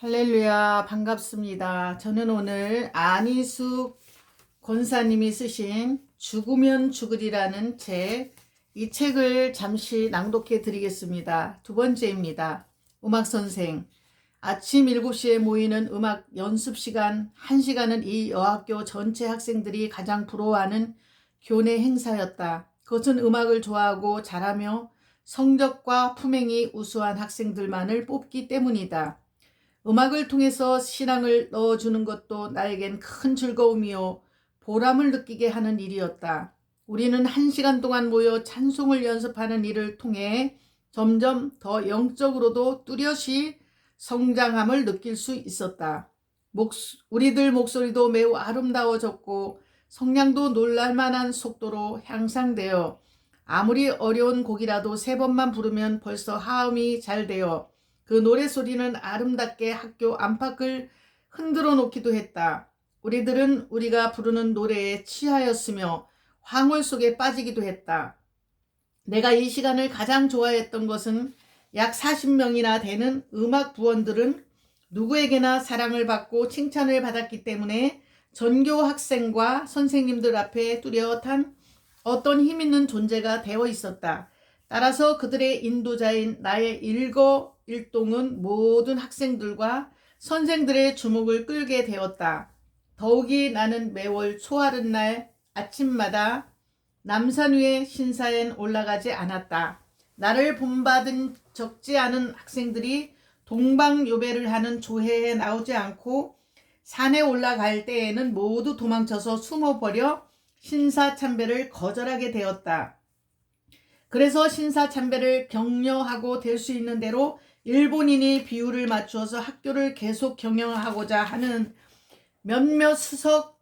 할렐루야, 반갑습니다. 저는 오늘 안희숙 권사님이 쓰신 죽으면 죽으리라는 이 책을 잠시 낭독해 드리겠습니다. 두 번째입니다. 음악선생. 아침 7시에 모이는 음악 연습 시간 1시간은 이 여학교 전체 학생들이 가장 부러워하는 교내 행사였다. 그것은 음악을 좋아하고 잘하며 성적과 품행이 우수한 학생들만을 뽑기 때문이다. 음악을 통해서 신앙을 넣어주는 것도 나에겐 큰 즐거움이요 보람을 느끼게 하는 일이었다. 우리는 1시간 동안 모여 찬송을 연습하는 일을 통해 점점 더 영적으로도 뚜렷이 성장함을 느낄 수 있었다. 우리들 목소리도 매우 아름다워졌고 성량도 놀랄만한 속도로 향상되어 아무리 어려운 곡이라도 3번만 부르면 벌써 하음이 잘 되어 그 노래소리는 아름답게 학교 안팎을 흔들어 놓기도 했다. 우리들은 우리가 부르는 노래에 취하였으며 황홀 속에 빠지기도 했다. 내가 이 시간을 가장 좋아했던 것은 약 40명이나 되는 음악 부원들은 누구에게나 사랑을 받고 칭찬을 받았기 때문에 전교 학생과 선생님들 앞에 뚜렷한 어떤 힘 있는 존재가 되어 있었다. 따라서 그들의 인도자인 나의 일동은 모든 학생들과 선생들의 주목을 끌게 되었다. 더욱이 나는 매월 초하른 날 아침마다 남산 위의 신사엔 올라가지 않았다. 나를 본받은 적지 않은 학생들이 동방요배를 하는 조회에 나오지 않고 산에 올라갈 때에는 모두 도망쳐서 숨어버려 신사참배를 거절하게 되었다. 그래서 신사참배를 격려하고 될 수 있는 대로 일본인이 비율을 맞추어서 학교를 계속 경영하고자 하는 몇몇 수석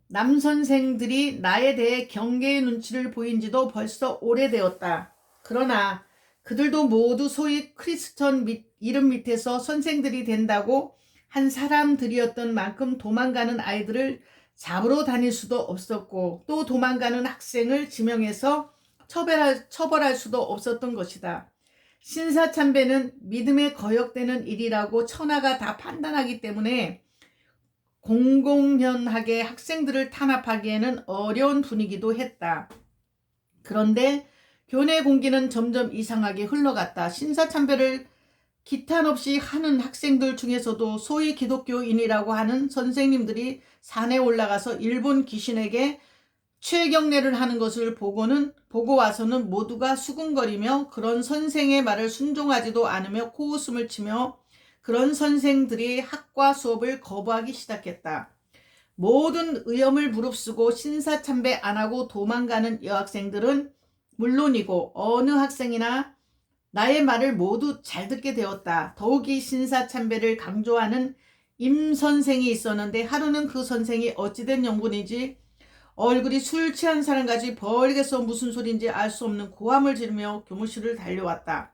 남선생들이 나에 대해 경계의 눈치를 보인 지도 벌써 오래되었다. 그러나 그들도 모두 소위 크리스천 이름 밑에서 선생들이 된다고 한 사람들이었던 만큼 도망가는 아이들을 잡으러 다닐 수도 없었고 또 도망가는 학생을 지명해서 처벌할 수도 없었던 것이다. 신사참배는 믿음에 거역되는 일이라고 천하가 다 판단하기 때문에 공공연하게 학생들을 탄압하기에는 어려운 분위기도 했다. 그런데 교내 공기는 점점 이상하게 흘러갔다. 신사참배를 기탄 없이 하는 학생들 중에서도 소위 기독교인이라고 하는 선생님들이 산에 올라가서 일본 귀신에게 최경례를 하는 것을 보고 와서는 모두가 수군거리며 그런 선생의 말을 순종하지도 않으며 코웃음을 치며 그런 선생들이 학과 수업을 거부하기 시작했다. 모든 의엄을 무릅쓰고 신사참배 안 하고 도망가는 여학생들은 물론이고 어느 학생이나 나의 말을 모두 잘 듣게 되었다. 더욱이 신사참배를 강조하는 임 선생이 있었는데 하루는 그 선생이 어찌된 연분인지 얼굴이 술 취한 사람같이 벌게서 무슨 소린지 알 수 없는 고함을 지르며 교무실을 달려왔다.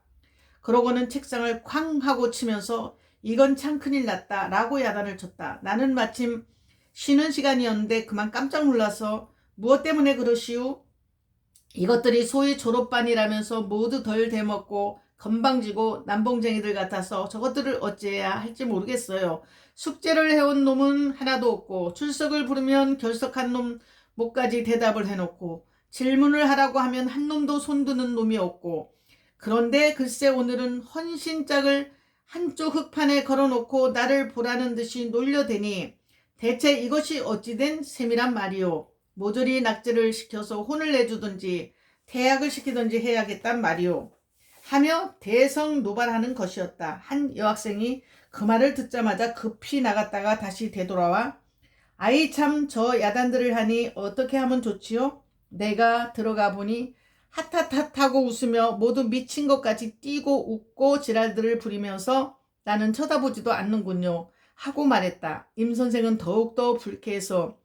그러고는 책상을 쾅 하고 치면서 이건 참 큰일 났다 라고 야단을 쳤다. 나는 마침 쉬는 시간이었는데 그만 깜짝 놀라서 무엇 때문에 그러시오? 이것들이 소위 졸업반이라면서 모두 덜 대먹고 건방지고 남봉쟁이들 같아서 저것들을 어찌해야 할지 모르겠어요. 숙제를 해온 놈은 하나도 없고 출석을 부르면 결석한 놈 목까지 대답을 해놓고 질문을 하라고 하면 한 놈도 손드는 놈이 없고 그런데 글쎄 오늘은 헌신짝을 한쪽 흙판에 걸어놓고 나를 보라는 듯이 놀려대니 대체 이것이 어찌된 셈이란 말이오. 모조리 낙제를 시켜서 혼을 내주든지 퇴학을 시키든지 해야겠단 말이오. 하며 대성노발하는 것이었다. 한 여학생이 그 말을 듣자마자 급히 나갔다가 다시 되돌아와 아이 참 저 야단들을 하니 어떻게 하면 좋지요? 내가 들어가 보니 핫핫핫하고 웃으며 모두 미친 것까지 뛰고 웃고 지랄들을 부리면서 나는 쳐다보지도 않는군요. 하고 말했다. 임 선생은 더욱더 불쾌해서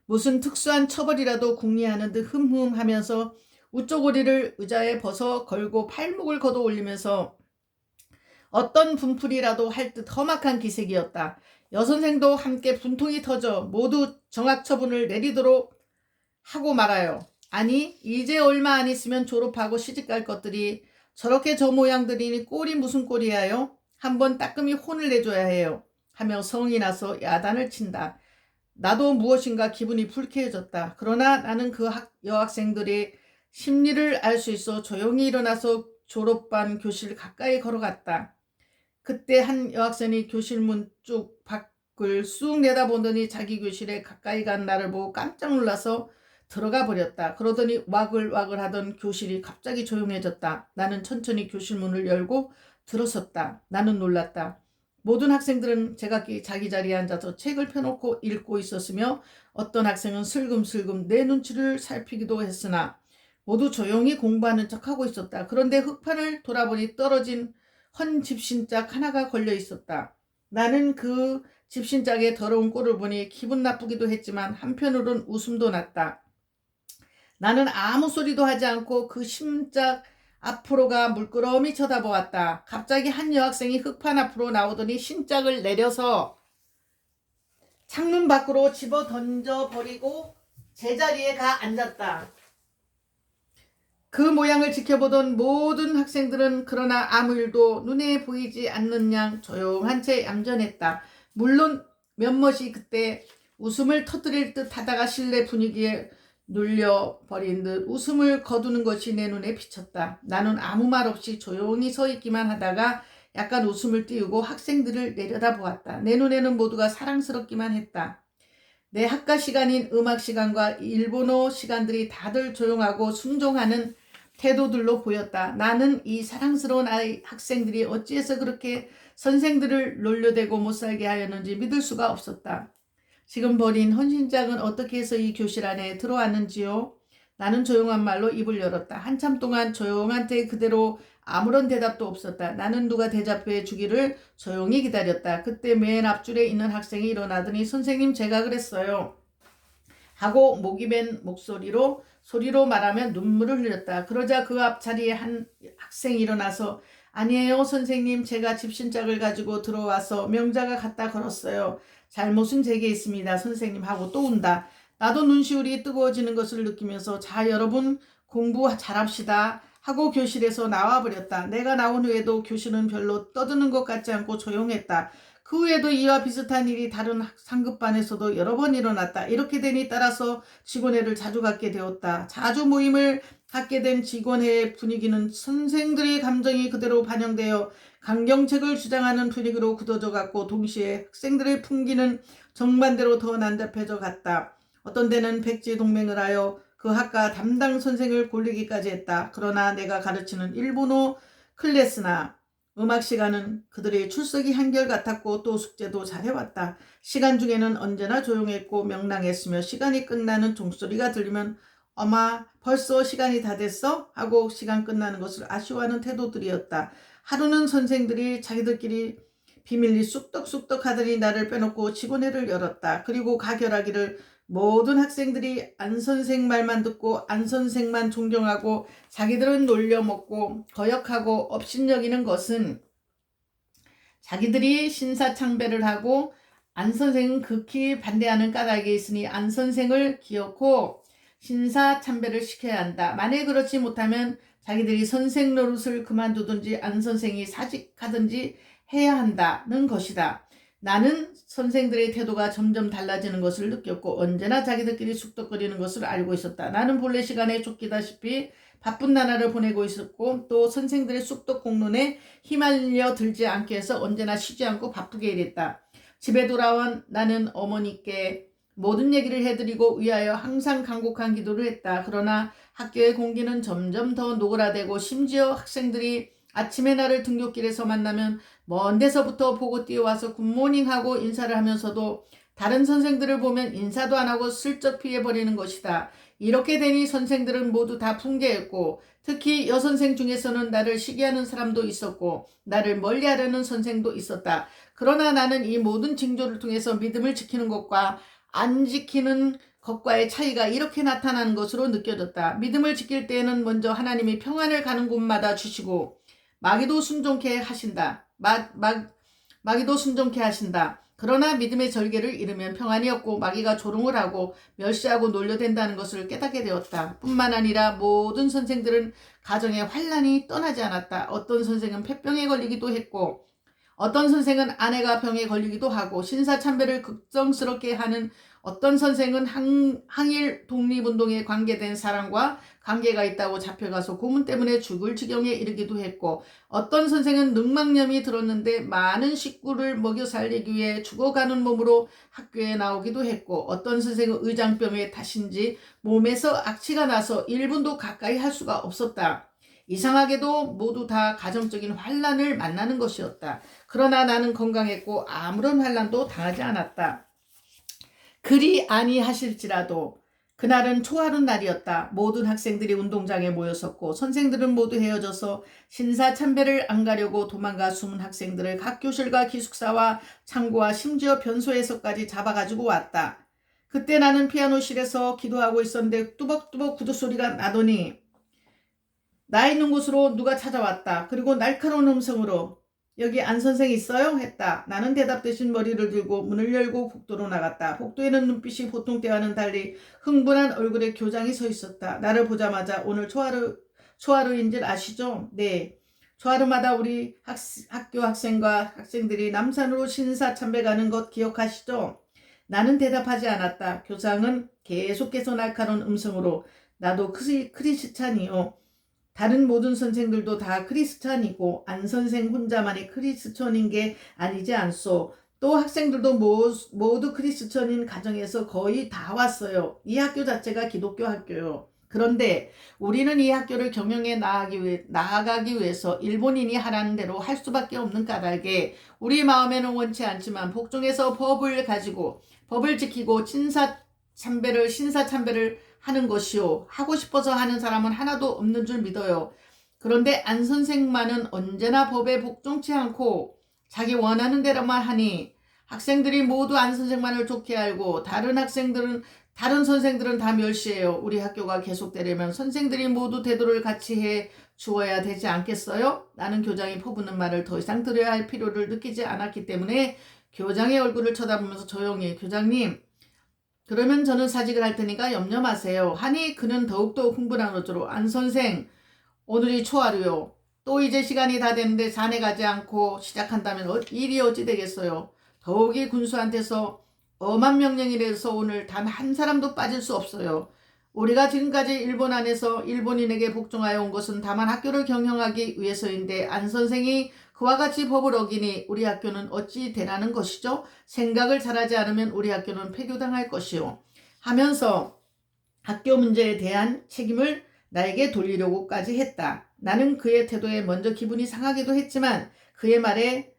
무슨 특수한 처벌이라도 궁리하는 듯 흠흠하면서 우쪽고리를 의자에 벗어 걸고 팔목을 걷어 올리면서 어떤 분풀이라도 할 듯 험악한 기색이었다. 여선생도 함께 분통이 터져 모두 정학처분을 내리도록 하고 말아요. 아니 이제 얼마 안 있으면 졸업하고 시집갈 것들이 저렇게 저 모양들이니 꼴이 무슨 꼴이야요? 한번 따끔히 혼을 내줘야 해요. 하며 성이 나서 야단을 친다. 나도 무엇인가 기분이 불쾌해졌다. 그러나 나는 그 여학생들의 심리를 알 수 있어 조용히 일어나서 졸업반 교실 가까이 걸어갔다. 그때 한 여학생이 교실 문 쪽 밖을 쑥 내다보더니 자기 교실에 가까이 간 나를 보고 깜짝 놀라서 들어가 버렸다. 그러더니 와글와글 하던 교실이 갑자기 조용해졌다. 나는 천천히 교실 문을 열고 들어섰다. 나는 놀랐다. 모든 학생들은 제각기 자기 자리에 앉아서 책을 펴놓고 읽고 있었으며 어떤 학생은 슬금슬금 내 눈치를 살피기도 했으나 모두 조용히 공부하는 척하고 있었다. 그런데 흙판을 돌아보니 떨어진 헌 집신짝 하나가 걸려 있었다. 나는 그 집신짝의 더러운 꼴을 보니 기분 나쁘기도 했지만 한편으론 웃음도 났다. 나는 아무 소리도 하지 않고 그 신짝 앞으로가 물끄러미 쳐다보았다. 갑자기 한 여학생이 흙판 앞으로 나오더니 신짝을 내려서 창문 밖으로 집어 던져버리고 제자리에 가 앉았다. 그 모양을 지켜보던 모든 학생들은 그러나 아무 일도 눈에 보이지 않는 양 조용한 채 얌전했다. 물론 몇몇이 그때 웃음을 터뜨릴 듯 하다가 실내 분위기에 눌려버린 듯 웃음을 거두는 것이 내 눈에 비쳤다. 나는 아무 말 없이 조용히 서 있기만 하다가 약간 웃음을 띄우고 학생들을 내려다보았다. 내 눈에는 모두가 사랑스럽기만 했다. 내 학과 시간인 음악 시간과 일본어 시간들이 다들 조용하고 순종하는 태도들로 보였다. 나는 이 사랑스러운 학생들이 어찌해서 그렇게 선생들을 놀려대고 못살게 하였는지 믿을 수가 없었다. 지금 버린 헌신짝은 어떻게 해서 이 교실 안에 들어왔는지요? 나는 조용한 말로 입을 열었다. 한참 동안 조용한 채 그대로 아무런 대답도 없었다. 나는 누가 대답해 주기를 조용히 기다렸다. 그때 맨 앞줄에 있는 학생이 일어나더니 선생님 제가 그랬어요. 하고 목이 밴 목소리로 소리로 말하면 눈물을 흘렸다. 그러자 그 앞자리에 한 학생이 일어나서 아니에요 선생님 제가 집신짝을 가지고 들어와서 명자가 갖다 걸었어요. 잘못은 제게 있습니다 선생님 하고 또 운다. 나도 눈시울이 뜨거워지는 것을 느끼면서 자 여러분 공부 잘합시다 하고 교실에서 나와버렸다. 내가 나온 후에도 교실은 별로 떠드는 것 같지 않고 조용했다. 그 후에도 이와 비슷한 일이 다른 상급반에서도 여러 번 일어났다. 이렇게 되니 따라서 직원회를 자주 갖게 되었다. 자주 모임을 갖게 된 직원회의 분위기는 선생들의 감정이 그대로 반영되어 강경책을 주장하는 분위기로 굳어져 갔고 동시에 학생들의 풍기는 정반대로 더 난잡해져 갔다. 어떤 데는 백지동맹을 하여 그 학과 담당 선생을 골리기까지 했다. 그러나 내가 가르치는 일본어 클래스나 음악 시간은 그들의 출석이 한결같았고 또 숙제도 잘해왔다. 시간 중에는 언제나 조용했고 명랑했으며 시간이 끝나는 종소리가 들리면 엄마 벌써 시간이 다 됐어? 하고 시간 끝나는 것을 아쉬워하는 태도들이었다. 하루는 선생들이 자기들끼리 비밀리 쑥떡쑥떡 하더니 나를 빼놓고 직원회를 열었다. 그리고 가결하기를 모든 학생들이 안 선생 말만 듣고 안 선생만 존경하고 자기들은 놀려먹고 거역하고 업신여기는 것은 자기들이 신사창배를 하고 안 선생은 극히 반대하는 까닭이 있으니 안 선생을 기어코 신사참배를 시켜야 한다. 만일 그렇지 못하면 자기들이 선생 노릇을 그만두든지 안 선생이 사직하든지 해야 한다는 것이다. 나는 선생들의 태도가 점점 달라지는 것을 느꼈고 언제나 자기들끼리 쑥덕거리는 것을 알고 있었다. 나는 본래 시간에 쫓기다시피 바쁜 나날을 보내고 있었고 또 선생들의 쑥덕 공론에 휘말려 들지 않게 해서 언제나 쉬지 않고 바쁘게 일했다. 집에 돌아온 나는 어머니께 모든 얘기를 해드리고 위하여 항상 간곡한 기도를 했다. 그러나 학교의 공기는 점점 더 노골화되고 심지어 학생들이 아침에 나를 등굣길에서 만나면 먼 데서부터 보고 뛰어와서 굿모닝하고 인사를 하면서도 다른 선생들을 보면 인사도 안 하고 슬쩍 피해버리는 것이다. 이렇게 되니 선생들은 모두 다 풍계했고 특히 여선생 중에서는 나를 시기하는 사람도 있었고 나를 멀리하려는 선생도 있었다. 그러나 나는 이 모든 징조를 통해서 믿음을 지키는 것과 안 지키는 것과의 차이가 이렇게 나타나는 것으로 느껴졌다. 믿음을 지킬 때에는 먼저 하나님이 평안을 가는 곳마다 주시고 마귀도 순종케 하신다. 마귀도 순종케 하신다. 그러나 믿음의 절개를 잃으면 평안이 없고 마귀가 조롱을 하고 멸시하고 놀려댄다는 것을 깨닫게 되었다. 뿐만 아니라 모든 선생들은 가정에 환란이 떠나지 않았다. 어떤 선생은 폐병에 걸리기도 했고 어떤 선생은 아내가 병에 걸리기도 하고 신사참배를 걱정스럽게 하는 어떤 선생은 항일 독립운동에 관계된 사람과 관계가 있다고 잡혀가서 고문 때문에 죽을 지경에 이르기도 했고 어떤 선생은 늑막염이 들었는데 많은 식구를 먹여 살리기 위해 죽어가는 몸으로 학교에 나오기도 했고 어떤 선생은 의장병에 탓인지 몸에서 악취가 나서 1분도 가까이 할 수가 없었다. 이상하게도 모두 다 가정적인 환난을 만나는 것이었다. 그러나 나는 건강했고 아무런 환난도 당하지 않았다. 그리 아니하실지라도 그날은 초하룻 날이었다. 모든 학생들이 운동장에 모였었고 선생들은 모두 헤어져서 신사참배를 안 가려고 도망가 숨은 학생들을 각 교실과 기숙사와 창고와 심지어 변소에서까지 잡아가지고 왔다. 그때 나는 피아노실에서 기도하고 있었는데 뚜벅뚜벅 구두소리가 나더니 나 있는 곳으로 누가 찾아왔다. 그리고 날카로운 음성으로 여기 안 선생 있어요? 했다. 나는 대답 대신 머리를 들고 문을 열고 복도로 나갔다. 복도에는 눈빛이 보통 때와는 달리 흥분한 얼굴에 교장이 서 있었다. 나를 보자마자 오늘 초하루인 줄 아시죠? 네. 초하루마다 우리 학교 학생과 학생들이 남산으로 신사참배 가는 것 기억하시죠? 나는 대답하지 않았다. 교장은 계속해서 날카로운 음성으로 나도 크리스찬이요. 다른 모든 선생들도 다 크리스찬이고 안 선생 혼자만이 크리스천인 게 아니지 않소. 또 학생들도 모두 크리스천인 가정에서 거의 다 왔어요. 이 학교 자체가 기독교 학교요. 그런데 우리는 이 학교를 경영해 나아가기 위해서 일본인이 하라는 대로 할 수밖에 없는 까닭에 우리 마음에는 원치 않지만 복종해서 법을 가지고 법을 지키고 신사참배를 하는 것이요. 하고 싶어서 하는 사람은 하나도 없는 줄 믿어요. 그런데 안 선생만은 언제나 법에 복종치 않고 자기 원하는 대로만 하니 학생들이 모두 안 선생만을 좋게 알고 다른 선생들은 다 멸시해요. 우리 학교가 계속되려면 선생들이 모두 대도를 같이 해 주어야 되지 않겠어요? 나는 교장이 퍼붓는 말을 더 이상 들어야 할 필요를 느끼지 않았기 때문에 교장의 얼굴을 쳐다보면서 조용히 교장님 그러면 저는 사직을 할 테니까 염려 마세요. 하니 그는 더욱더 흥분한 어조로 안 선생 오늘이 초하루요. 또 이제 시간이 다 됐는데 자네 가지 않고 시작한다면 일이 어찌 되겠어요. 더욱이 군수한테서 엄한 명령이라서 오늘 단 한 사람도 빠질 수 없어요. 우리가 지금까지 일본 안에서 일본인에게 복종하여 온 것은 다만 학교를 경영하기 위해서인데 안 선생이 그와 같이 법을 어기니 우리 학교는 어찌 되라는 것이죠? 생각을 잘하지 않으면 우리 학교는 폐교당할 것이요. 하면서 학교 문제에 대한 책임을 나에게 돌리려고까지 했다. 나는 그의 태도에 먼저 기분이 상하기도 했지만 그의 말에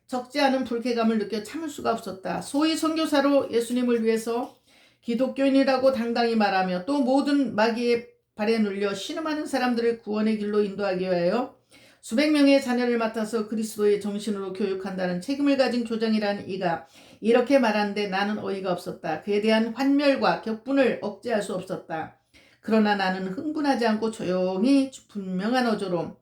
적지 않은 불쾌감을 느껴 참을 수가 없었다. 소위 선교사로 예수님을 위해서 기독교인이라고 당당히 말하며 또 모든 마귀의 발에 눌려 신음하는 사람들을 구원의 길로 인도하기 위하여 수백 명의 자녀를 맡아서 그리스도의 정신으로 교육한다는 책임을 가진 교장이라는 이가 이렇게 말하는데 나는 어이가 없었다. 그에 대한 환멸과 격분을 억제할 수 없었다. 그러나 나는 흥분하지 않고 조용히 분명한 어조로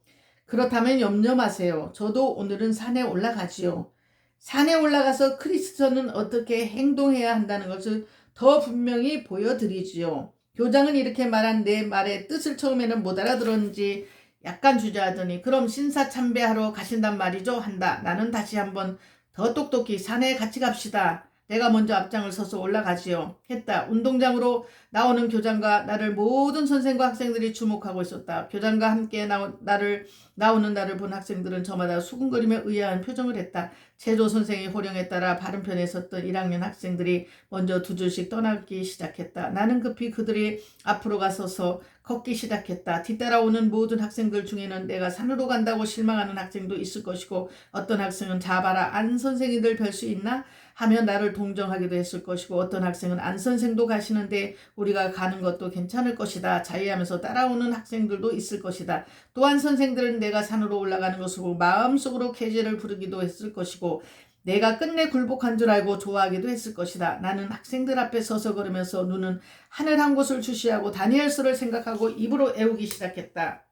그렇다면 염려 마세요. 저도 오늘은 산에 올라가지요. 산에 올라가서 크리스천은 어떻게 행동해야 한다는 것을 더 분명히 보여드리지요. 교장은 이렇게 말한 내 말의 뜻을 처음에는 못 알아들었는지 약간 주저하더니 그럼 신사참배하러 가신단 말이죠? 한다. 나는 다시 한번 더 똑똑히 산에 같이 갑시다. 내가 먼저 앞장을 서서 올라가지요. 했다. 운동장으로 나오는 교장과 나를 모든 선생과 학생들이 주목하고 있었다. 교장과 함께 나오는 나를 본 학생들은 저마다 수군거리며 의아한 표정을 했다. 체조 선생의 호령에 따라 바른 편에 섰던 1학년 학생들이 먼저 두 줄씩 떠나기 시작했다. 나는 급히 그들이 앞으로 가서서 걷기 시작했다. 뒤따라오는 모든 학생들 중에는 내가 산으로 간다고 실망하는 학생도 있을 것이고 어떤 학생은 자봐라 안 선생이들 별 수 있나? 하며 나를 동정하기도 했을 것이고 어떤 학생은 안 선생도 가시는데 우리가 가는 것도 괜찮을 것이다. 자유하면서 따라오는 학생들도 있을 것이다. 또한 선생들은 내가 산으로 올라가는 것을 보고 마음속으로 계제를 부르기도 했을 것이고 내가 끝내 굴복한 줄 알고 좋아하기도 했을 것이다. 나는 학생들 앞에 서서 걸으면서 눈은 하늘 한 곳을 주시하고 다니엘서를 생각하고 입으로 애우기 시작했다.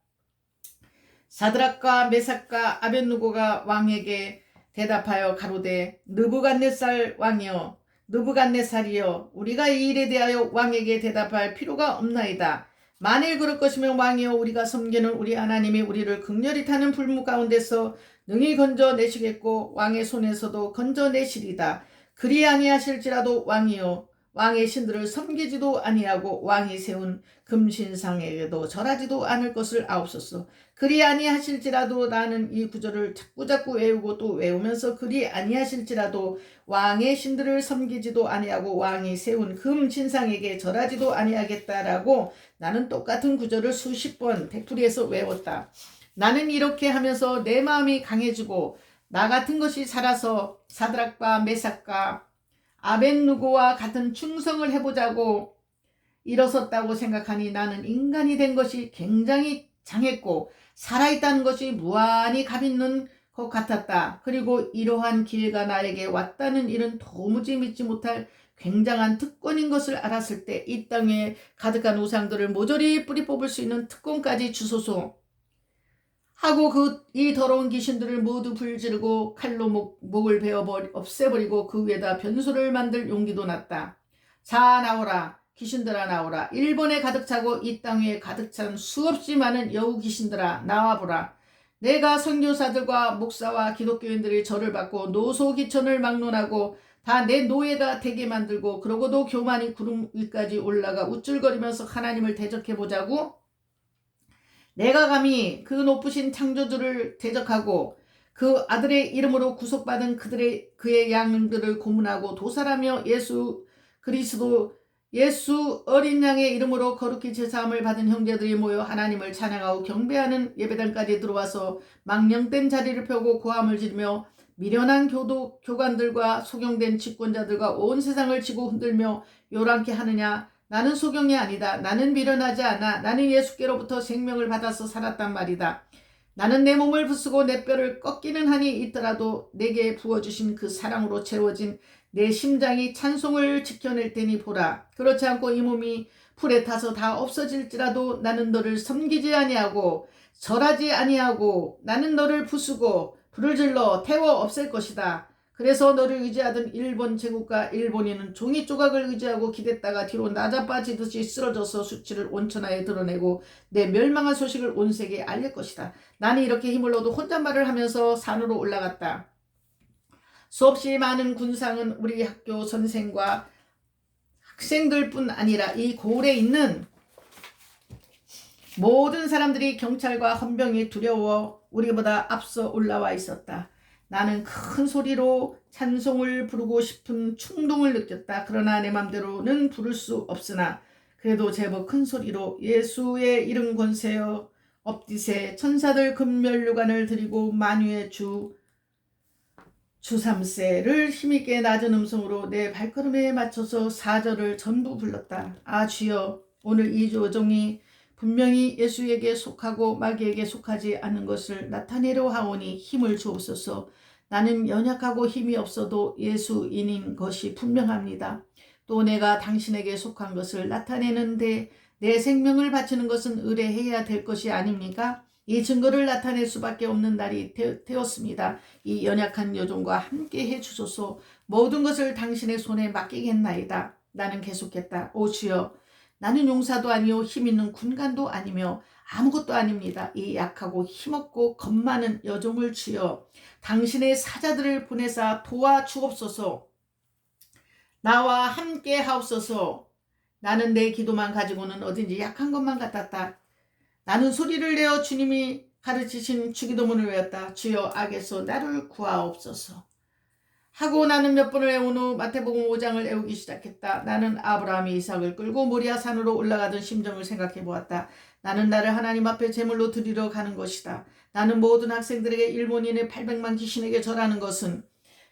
사드락과 메삭과 아벳누고가 왕에게 대답하여 가로되 느부갓네살 왕이여 느부갓네살이여 우리가 이 일에 대하여 왕에게 대답할 필요가 없나이다. 만일 그럴 것이면 왕이여 우리가 섬기는 우리 하나님이 우리를 극렬히 타는 불무 가운데서 능히 건져내시겠고 왕의 손에서도 건져내시리다. 그리 아니하실지라도 왕이요 왕의 신들을 섬기지도 아니하고 왕이 세운 금신상에게도 절하지도 않을 것을 아옵소서. 그리 아니하실지라도 나는 이 구절을 자꾸자꾸 외우고 또 외우면서 그리 아니하실지라도 왕의 신들을 섬기지도 아니하고 왕이 세운 금신상에게 절하지도 아니하겠다라고 나는 똑같은 구절을 수십 번 되풀이해서 외웠다. 나는 이렇게 하면서 내 마음이 강해지고 나 같은 것이 살아서 사드락과 메삭과 아벳누고와 같은 충성을 해보자고 일어섰다고 생각하니 나는 인간이 된 것이 굉장히 장했고 살아있다는 것이 무한히 값있는 것 같았다. 그리고 이러한 기회가 나에게 왔다는 일은 도무지 믿지 못할 굉장한 특권인 것을 알았을 때 이 땅에 가득한 우상들을 모조리 뿌리 뽑을 수 있는 특권까지 주소서 하고 이 더러운 귀신들을 모두 불지르고 칼로 목을 베어 없애버리고 그 위에다 변소를 만들 용기도 났다. 자 나오라 귀신들아 나오라. 일본에 가득 차고 이 땅 위에 가득 찬 수없이 많은 여우 귀신들아 나와보라. 내가 선교사들과 목사와 기독교인들이 절을 받고 노소기천을 막론하고 다 내 노예가 되게 만들고 그러고도 교만이 구름 위까지 올라가 우쭐거리면서 하나님을 대적해보자고 내가 감히 그 높으신 창조주를 대적하고 그 아들의 이름으로 구속받은 그의 양들을 고문하고 도살하며 예수 그리스도 예수 어린 양의 이름으로 거룩히 제사함을 받은 형제들이 모여 하나님을 찬양하고 경배하는 예배당까지 들어와서 망령된 자리를 펴고 고함을 지르며 미련한 교관들과 소경된 집권자들과 온 세상을 지고 흔들며 요란케 하느냐. 나는 소경이 아니다. 나는 미련하지 않아. 나는 예수께로부터 생명을 받아서 살았단 말이다. 나는 내 몸을 부수고 내 뼈를 꺾기는 한이 있더라도 내게 부어주신 그 사랑으로 채워진 내 심장이 찬송을 지켜낼 테니 보라. 그렇지 않고 이 몸이 불에 타서 다 없어질지라도 나는 너를 섬기지 아니하고 절하지 아니하고 나는 너를 부수고 불을 질러 태워 없앨 것이다. 그래서 너를 의지하던 일본 제국과 일본인은 종이 조각을 의지하고 기댔다가 뒤로 나자빠지듯이 쓰러져서 수치를 온천하에 드러내고 내 멸망한 소식을 온 세계에 알릴 것이다. 나는 이렇게 힘을 얻어 혼잣말을 하면서 산으로 올라갔다. 수없이 많은 군상은 우리 학교 선생과 학생들뿐 아니라 이 고을에 있는 모든 사람들이 경찰과 헌병이 두려워 우리보다 앞서 올라와 있었다. 나는 큰 소리로 찬송을 부르고 싶은 충동을 느꼈다. 그러나 내 맘대로는 부를 수 없으나 그래도 제법 큰 소리로 예수의 이름 권세여 엎디세 천사들 금면류관을 드리고 만유의 주삼세를 힘있게 낮은 음성으로 내 발걸음에 맞춰서 4절을 전부 불렀다. 아 주여 오늘 이 조종이 분명히 예수에게 속하고 마귀에게 속하지 않는 것을 나타내려 하오니 힘을 주옵소서. 나는 연약하고 힘이 없어도 예수인인 것이 분명합니다. 또 내가 당신에게 속한 것을 나타내는데 내 생명을 바치는 것은 의뢰해야 될 것이 아닙니까? 이 증거를 나타낼 수밖에 없는 날이 되었습니다. 이 연약한 여종과 함께 해주소서. 모든 것을 당신의 손에 맡기겠나이다. 나는 계속했다. 오 주여 나는 용사도 아니요 힘있는 군관도 아니며 아무것도 아닙니다. 이 약하고 힘없고 겁 많은 여종을 주여 당신의 사자들을 보내사 도와주옵소서. 나와 함께 하옵소서. 나는 내 기도만 가지고는 어딘지 약한 것만 같았다. 나는 소리를 내어 주님이 가르치신 주기도문을 외웠다. 주여 악에서 나를 구하옵소서. 하고 나는 몇 번을 외운 후 마태복음 5장을 외우기 시작했다. 나는 아브라함이 이삭을 끌고 모리아 산으로 올라가던 심정을 생각해 보았다. 나는 나를 하나님 앞에 제물로 드리러 가는 것이다. 나는 모든 학생들에게 일본인의 800만 귀신에게 절하는 것은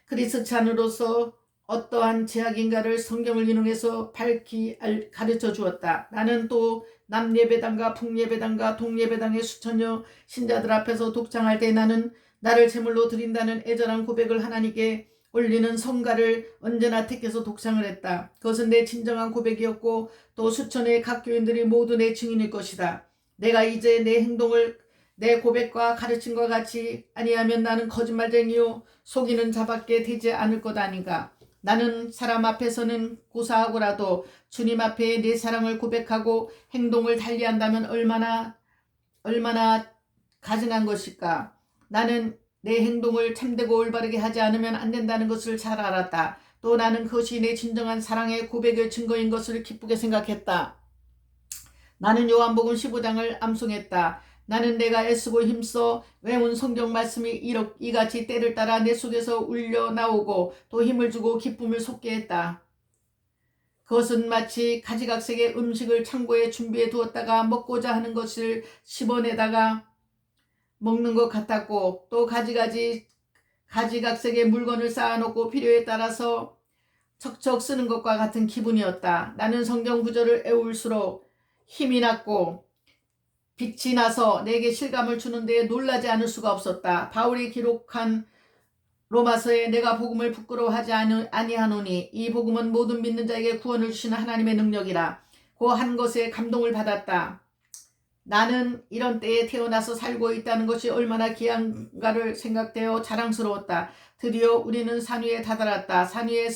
크리스찬으로서 어떠한 제약인가를 성경을 인용해서 밝히 가르쳐 주었다. 나는 또 남예배당과 북예배당과 동예배당의 수천여 신자들 앞에서 독창할 때 나는 나를 제물로 드린다는 애절한 고백을 하나님께 올리는 성가를 언제나 택해서 독창을 했다. 그것은 내 진정한 고백이었고 또 수천의 각 교인들이 모두 내 증인일 것이다. 내가 이제 내 행동을 내 고백과 가르침과 같이 아니하면 나는 거짓말쟁이요 속이는 자밖에 되지 않을 것 아닌가. 나는 사람 앞에서는 고사하고라도 주님 앞에 내 사랑을 고백하고 행동을 달리한다면 얼마나 가증한 것일까. 나는 내 행동을 참되고 올바르게 하지 않으면 안 된다는 것을 잘 알았다. 또 나는 그것이 내 진정한 사랑의 고백의 증거인 것을 기쁘게 생각했다. 나는 요한복음 15장을 암송했다. 나는 내가 애쓰고 힘써 외운 성경 말씀이 이같이 때를 따라 내 속에서 울려 나오고 또 힘을 주고 기쁨을 솟게 했다. 그것은 마치 가지각색의 음식을 창고에 준비해 두었다가 먹고자 하는 것을 씹어내다가 먹는 것 같았고, 또 가지각색의 물건을 쌓아놓고 필요에 따라서 척척 쓰는 것과 같은 기분이었다. 나는 성경 구절을 애울수록 힘이 났고 빛이 나서 내게 실감을 주는 데에 놀라지 않을 수가 없었다. 바울이 기록한 로마서에 내가 복음을 부끄러워하지 아니하노니 이 복음은 모든 믿는 자에게 구원을 주시는 하나님의 능력이라. 그 한 것에 감동을 받았다. 나는 이런 때에 태어나서 살고 있다는 것이 얼마나 귀한가를 생각되어 자랑스러웠다. 드디어 우리는 산 위에 다다랐다. 산 위에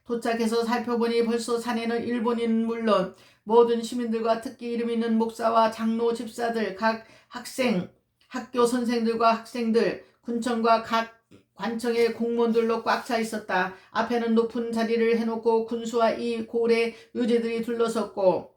도착해서 살펴보니 벌써 산에는 일본인은 물론 모든 시민들과 특히 이름 있는 목사와 장로 집사들, 각 학생, 학교 선생들과 학생들, 군청과 각 관청의 공무원들로 꽉 차 있었다. 앞에는 높은 자리를 해놓고 군수와 이 고래 유재들이 둘러섰고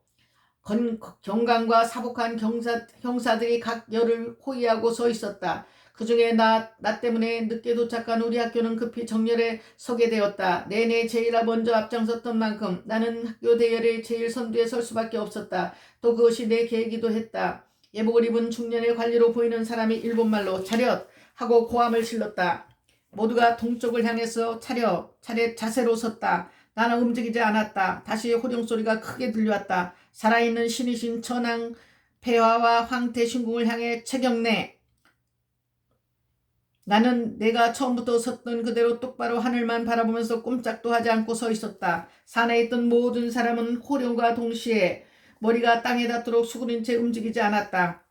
경관과 사복한 형사들이 각 열을 호위하고 서 있었다. 그 중에 나 때문에 늦게 도착한 우리 학교는 급히 정렬에 서게 되었다. 내내 제일 먼저 앞장섰던 만큼 나는 학교 대열의 제일 선두에 설 수밖에 없었다. 또 그것이 내 계획이기도 했다. 예복을 입은 중년의 관리로 보이는 사람이 일본말로 차렷! 하고 고함을 질렀다. 모두가 동쪽을 향해서 차렷! 자세로 섰다. 나는 움직이지 않았다. 다시 호령소리가 크게 들려왔다. 살아있는 신이신 천황 폐하와 황태신궁을 향해 최경래. 나는 내가 처음부터 섰던 그대로 똑바로 하늘만 바라보면서 꼼짝도 하지 않고 서 있었다. 산에 있던 모든 사람은 호령과 동시에 머리가 땅에 닿도록 수그린 채 움직이지 않았다.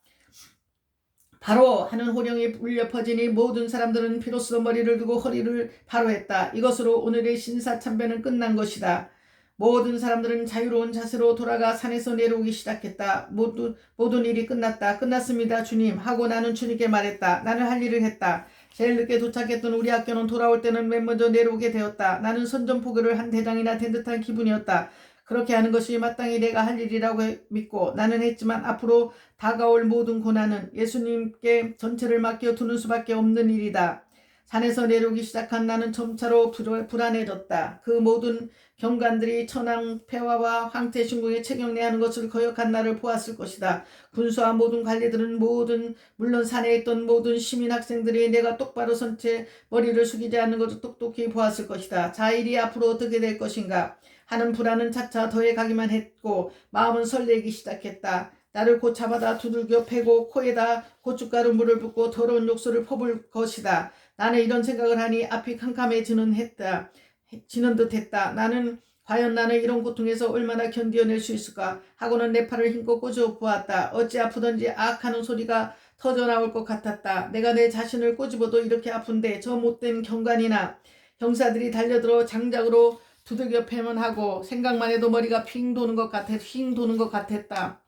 바로 하는 호령이 울려 퍼지니 모든 사람들은 비로소 머리를 두고 허리를 바로 했다. 이것으로 오늘의 신사참배는 끝난 것이다. 모든 사람들은 자유로운 자세로 돌아가 산에서 내려오기 시작했다. 모든 일이 끝났다. 끝났습니다, 주님. 하고 나는 주님께 말했다. 나는 할 일을 했다. 제일 늦게 도착했던 우리 학교는 돌아올 때는 맨 먼저 내려오게 되었다. 나는 선전포고를 한 대장이나 된 듯한 기분이었다. 그렇게 하는 것이 마땅히 내가 할 일이라고 믿고 나는 했지만 앞으로 다가올 모든 고난은 예수님께 전체를 맡겨두는 수밖에 없는 일이다. 산에서 내려오기 시작한 나는 점차로 불안해졌다. 그 모든 경관들이 천황 폐하와 황태신궁에 최경례하는 것을 거역한 나를 보았을 것이다. 군수와 모든 관리들은 물론 산에 있던 모든 시민 학생들이 내가 똑바로 선 채 머리를 숙이지 않는 것을 똑똑히 보았을 것이다. 자, 일이 앞으로 어떻게 될 것인가 하는 불안은 차차 더해가기만 했고 마음은 설레기 시작했다. 나를 곧 잡아다 두들겨 패고 코에다 고춧가루 물을 붓고 더러운 욕설을 퍼볼 것이다. 나는 이런 생각을 하니 앞이 캄캄해지는 듯 했다. 과연 나는 이런 고통에서 얼마나 견뎌낼 수 있을까 하고는 내 팔을 힘껏 꼬집어 보았다. 어찌 아프던지 악 하는 소리가 터져나올 것 같았다. 내가 내 자신을 꼬집어도 이렇게 아픈데 저 못된 경관이나 형사들이 달려들어 장작으로 두들겨 패면 하고 생각만 해도 머리가 핑 도는 것 같았다.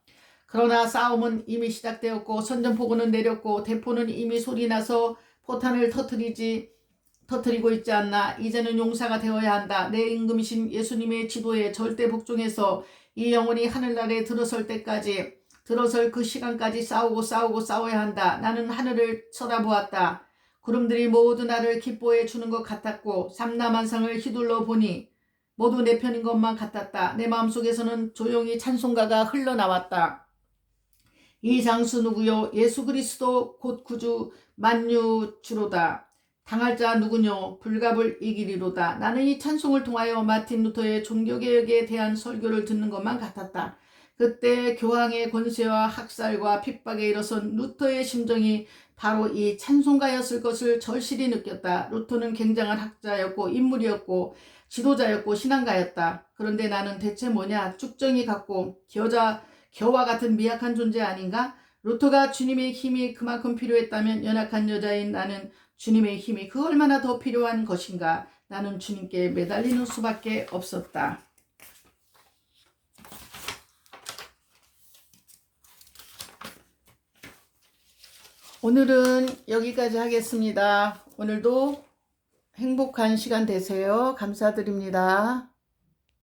그러나 싸움은 이미 시작되었고 선전포고는 내렸고 대포는 이미 소리나서 포탄을 터뜨리고 있지 않나. 이제는 용사가 되어야 한다. 내 임금이신 예수님의 지도에 절대 복종해서 이 영혼이 하늘나라에 들어설 그 시간까지 싸워야 한다. 나는 하늘을 쳐다보았다. 구름들이 모두 나를 기뻐해 주는 것 같았고 삼라만상을 휘둘러 보니 모두 내 편인 것만 같았다. 내 마음속에서는 조용히 찬송가가 흘러나왔다. 이 장수 누구요? 예수 그리스도 곧 구주 만유주로다. 당할 자 누구뇨? 불갑을 이기리로다. 나는 이 찬송을 통하여 마틴 루터의 종교개혁에 대한 설교를 듣는 것만 같았다. 그때 교황의 권세와 학살과 핍박에 일어선 루터의 심정이 바로 이 찬송가였을 것을 절실히 느꼈다. 루터는 굉장한 학자였고 인물이었고 지도자였고 신앙가였다. 그런데 나는 대체 뭐냐? 쭉정이 같고 겨와 같은 미약한 존재 아닌가? 루터가 주님의 힘이 그만큼 필요했다면 연약한 여자인 나는 주님의 힘이 그 얼마나 더 필요한 것인가? 나는 주님께 매달리는 수밖에 없었다. 오늘은 여기까지 하겠습니다. 오늘도 행복한 시간 되세요. 감사드립니다.